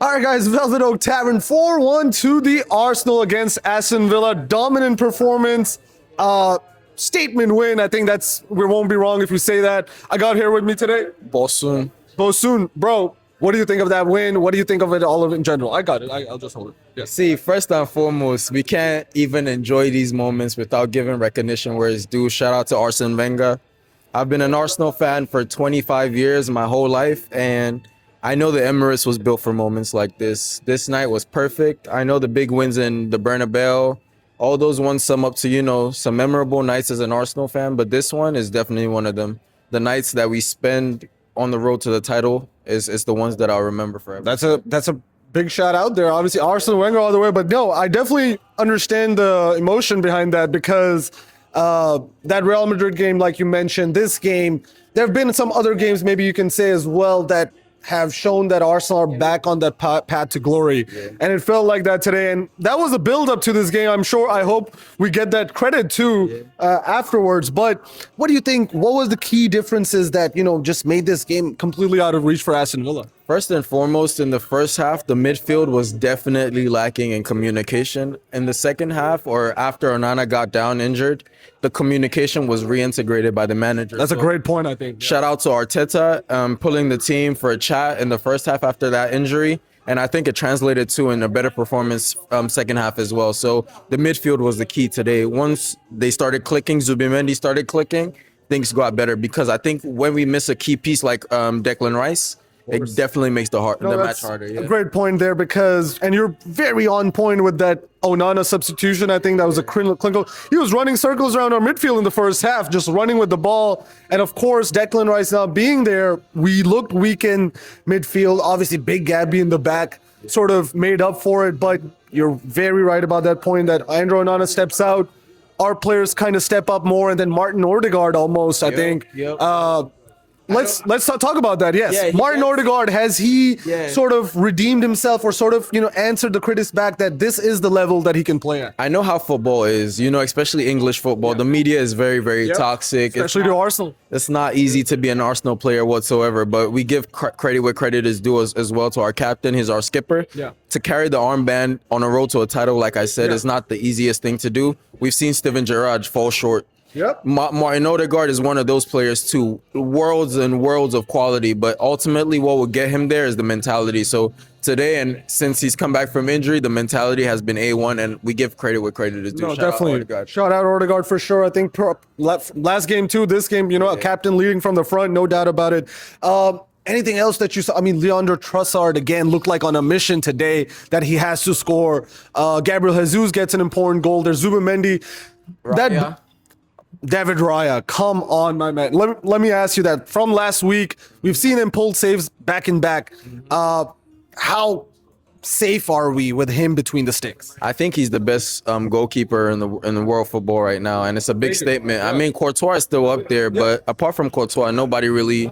All right, guys, Velvet Oak Tavern 4-1 to the Arsenal against Aston Villa. Dominant performance. Statement win. I think we won't be wrong if we say that. I got here with me today. Bosun. Bosun, bro, what do you think of that win? What do you think of it all in general? I got it. I'll just hold it. Yeah. See, first and foremost, we can't even enjoy these moments without giving recognition where it's due. Shout out to Arsene Wenger. I've been an Arsenal fan for 25 years, my whole life, and I know the Emirates was built for moments like this. This night was perfect. I know the big wins in the Bernabeu, all those ones sum up to, some memorable nights as an Arsenal fan, but this one is definitely one of them. The nights that we spend on the road to the title is the ones that I'll remember forever. That's a big shout out there. Obviously, Arsene Wenger all the way, but no, I definitely understand the emotion behind that because that Real Madrid game, like you mentioned, this game, there have been some other games maybe you can say as well that have shown that Arsenal are back on that path to glory. Yeah. And it felt like that today. And that was a build-up to this game. I hope we get that credit too afterwards. But what do you think? What was the key differences that, just made this game completely out of reach for Aston Villa? First and foremost, in the first half, the midfield was definitely lacking in communication. In the second half, or after Onana got down injured, the communication was reintegrated by the manager. That's a great point, I think. Shout out to Arteta pulling the team for a chat in the first half after that injury. And I think it translated to in a better performance second half as well. So the midfield was the key today. Once they started clicking, Zubimendi started clicking, things got better. Because I think when we miss a key piece like Declan Rice, it definitely makes the match harder. Yeah. A great point there and you're very on point with that Onana substitution. I think that was a clinical. He was running circles around our midfield in the first half, just running with the ball. And of course, Declan Rice now being there, we looked weak in midfield. Obviously, Big Gabby in the back sort of made up for it. But you're very right about that point that Andrew Onana steps out. Our players kind of step up more, and then Martin Odegaard almost, I think. Let's talk about that. Yes, yeah, Martin Odegaard, has he sort of redeemed himself or sort of answered the critics back that this is the level that he can play at? I know how football is, especially English football. Yeah. The media is very, very toxic, especially to Arsenal. It's not easy to be an Arsenal player whatsoever, but we give credit where credit is due as well to our captain. He's our skipper. Yeah. To carry the armband on a road to a title, like I said, is not the easiest thing to do. We've seen Steven Gerrard fall short. Yep. Martin Odegaard is one of those players too. Worlds and worlds of quality, but ultimately what will get him there is the mentality. So today, and since he's come back from injury, the mentality has been A1, and we give credit where credit is due. No, definitely. Shout out Odegaard for sure. I think last game too, this game, a captain leading from the front, no doubt about it. Anything else that you saw? I mean, Leandro Trossard, again, looked like on a mission today that he has to score. Gabriel Jesus gets an important goal. There's Zubimendi. David Raya, come on, my man. Let me ask you that. From last week, we've seen him pull saves back and back. How safe are we with him between the sticks? I think he's the best goalkeeper in the world football right now, and it's a big statement. Yeah. I mean, Courtois is still up there, but apart from Courtois, nobody really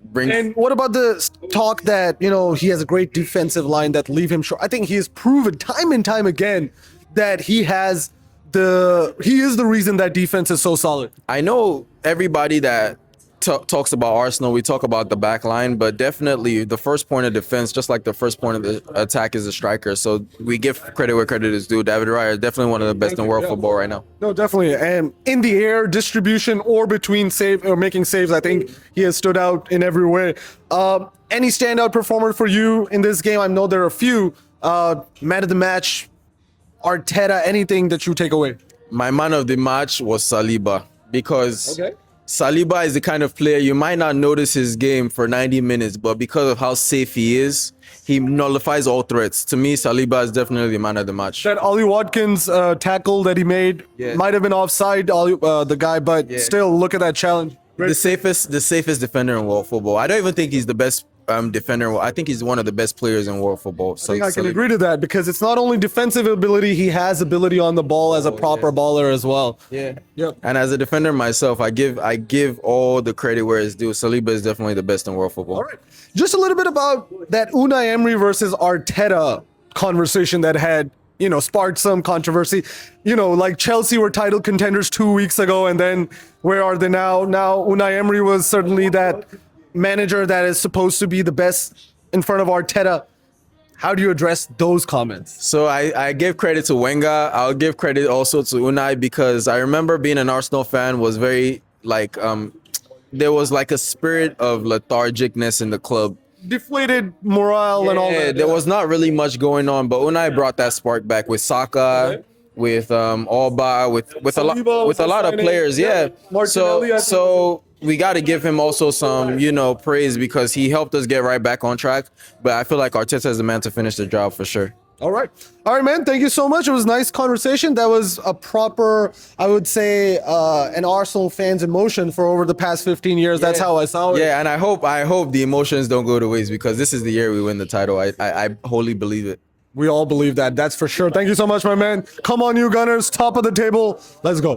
brings. And what about the talk that he has a great defensive line that leave him short? I think he has proven time and time again that he is the reason that defense is so solid. I know everybody that talks about Arsenal, we talk about the back line, but definitely the first point of defense, just like the first point of the attack, is a striker. So we give credit where credit is due. David Raya is definitely one of the best in world football right now. No, definitely. And in the air, distribution, or between making saves, I think he has stood out in every way. Any standout performer for you in this game? I know there are a few. Man of the match, Arteta, anything that you take away? My man of the match was Saliba, because Saliba is the kind of player you might not notice his game for 90 minutes, but because of how safe he is, he nullifies all threats. To me, Saliba is definitely the man of the match. That Ollie Watkins tackle that he made might have been offside, the guy, but still, look at that challenge. The safest defender in world football. I don't even think he's the best defender. I think he's one of the best players in world football. So I think I can agree to that, because it's not only defensive ability, he has ability on the ball as a proper baller as well. Yeah. Yep. And as a defender myself, I give all the credit where it's due. Saliba is definitely the best in world football. All right. Just a little bit about that Unai Emery versus Arteta conversation that had sparked some controversy. Like Chelsea were title contenders 2 weeks ago, and then where are they now? Now Unai Emery was certainly that manager that is supposed to be the best in front of Arteta. How do you address those comments? So I give credit to Wenger. I'll give credit also to Unai because I remember being an Arsenal fan was very like there was like a spirit of lethargicness in the club. Deflated morale and all Yeah, that. there was not really much going on, but Unai brought that spark back with Saka, Okay. with Alba, with Saliba was a lot of signing. players. Yeah. Yeah. Martinelli, I think. So we got to give him also some, praise because he helped us get right back on track. But I feel like Arteta is the man to finish the job for sure. All right, man. Thank you so much. It was a nice conversation. That was a proper, I would say, an Arsenal fan's emotion for over the past 15 years. That's how I saw it. Yeah, and I hope the emotions don't go to waste because this is the year we win the title. I wholly believe it. We all believe that. That's for sure. Thank you so much, my man. Come on, you Gunners. Top of the table. Let's go.